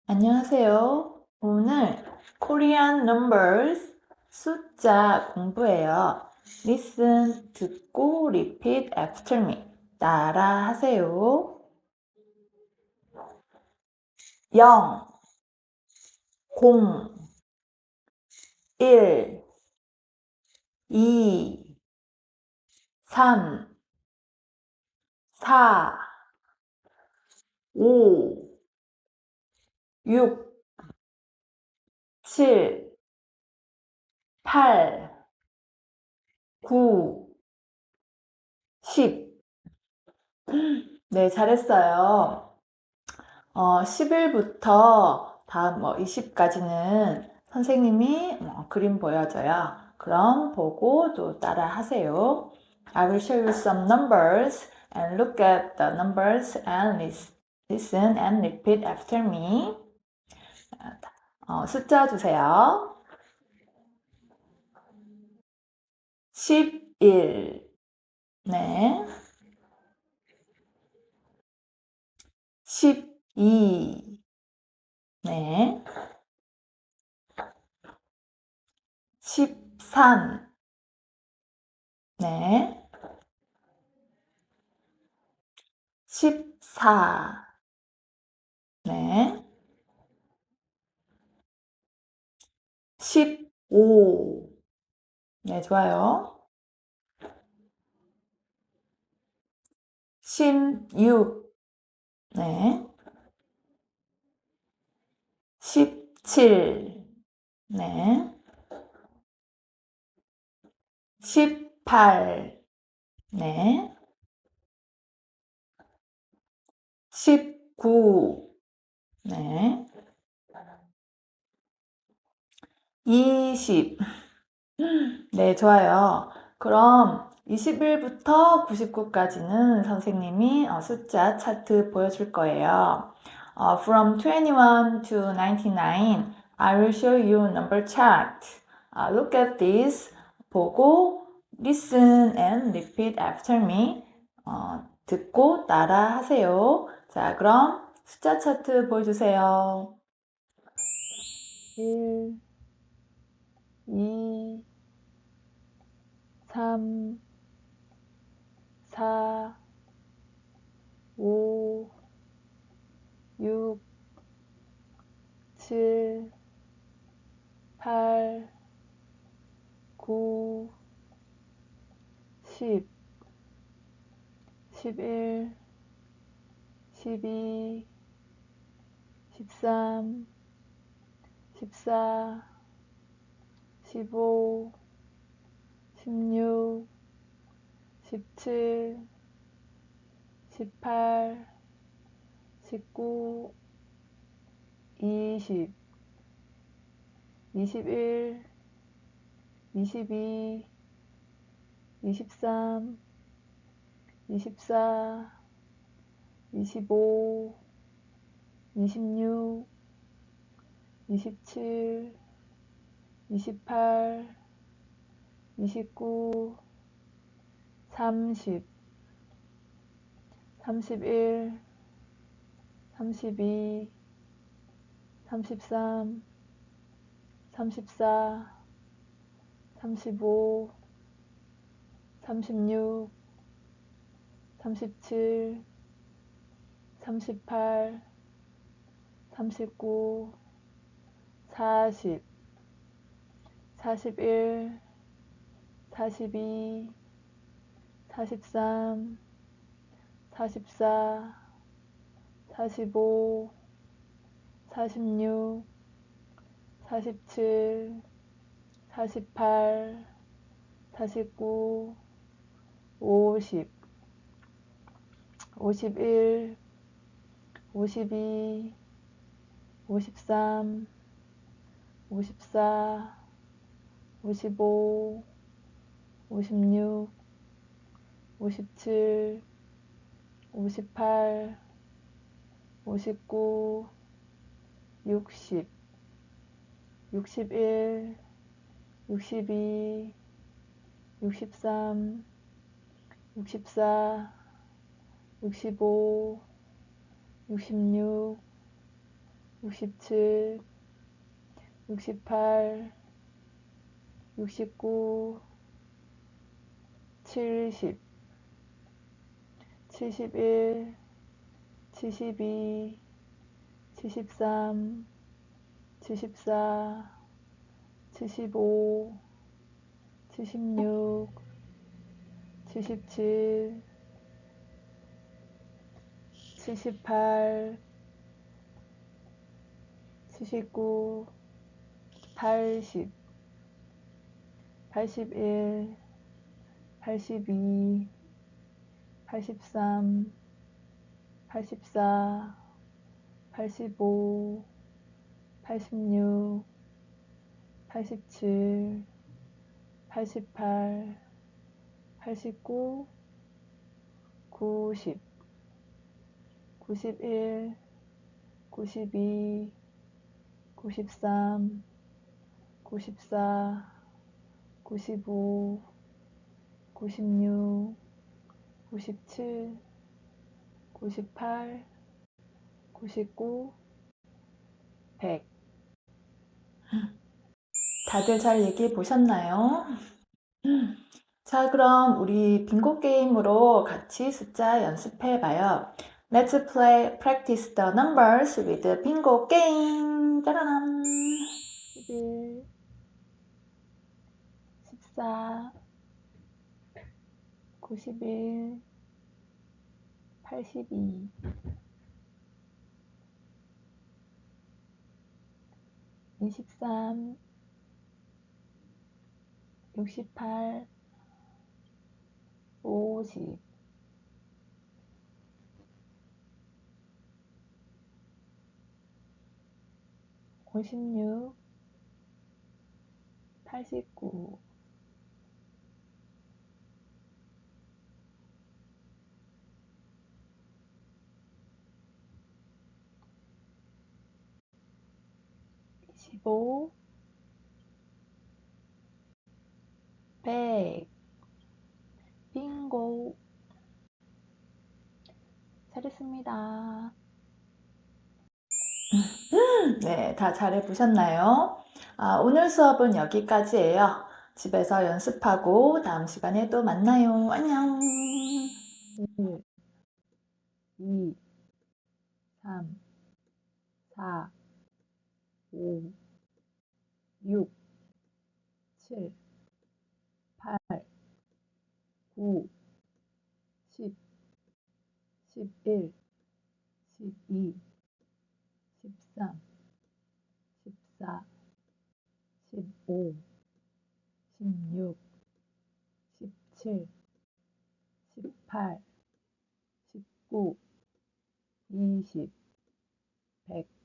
안녕하세요. 오늘 Korean numbers 숫자 공부해요. Listen, 듣고 repeat after me. 따라 하세요. 0, 0, 1, 2, 3, 4, 5, 6, 7, 8, 9, 10. 네, 잘했어요. 10일부터 다음 20까지는 선생님이 그림 보여줘요. 그럼 보고 또 따라 하세요. I will show you some numbers and look at the numbers and listen and repeat after me. 숫자 주세요. 11, 네. 12, 네. 13, 네. 14, 네. 15, 네, 좋아요. 16, 네. 17, 네. 18, 네. 19, 네. 20, 네, 좋아요. 그럼 20일부터 99까지는 선생님이 숫자 차트 보여줄 거예요. From 21 to 99, I will show you number chart. Look at this. 보고 listen and repeat after me. 듣고 따라 하세요. 자, 그럼 숫자 차트 보여주세요. 1, 2, 3, 4, 5, 6, 7, 8, 9, 10, 11, 12, 13, 14, 15, 16, 17, 18, 19, 20, 21, 22, 23, 24, 25, 26, 27, 28, 29, 30, 31, 32, 33, 34, 35, 36, 37, 38, 39, 40, 41, 42, 43, 44, 45, 46, 47, 48, 49, 50, 51, 52, 53, 54, 55, 56, 57, 58, 59, 60, 61, 62, 63, 64, 65, 66, 67, 68, 69, 70, 71, 72, 73, 74, 75, 76, 77, 78, 79, 80, 81, 82, 83, 84, 85, 86, 87, 88, 89, 90, 91, 92, 93, 94, 95, 96, 97, 98, 99, 100. 다들 잘 얘기해 보셨나요? 자, 그럼 우리 빙고 게임으로 같이 숫자 연습해 봐요. Let's practice the numbers with the bingo game. 짜라란. 11, 14, 91, 82, 23, 68, 50, 56, 89, 25, 100. 빙고. 잘했습니다. 네, 다 잘해보셨나요? 오늘 수업은 여기까지예요. 집에서 연습하고 다음 시간에 또 만나요. 안녕. 1, 2, 3, 4, 5, 6, 7, 8, 9, 10, 11, 12, 13, 14, 15, 16, 17, 18, 19, 20, 100.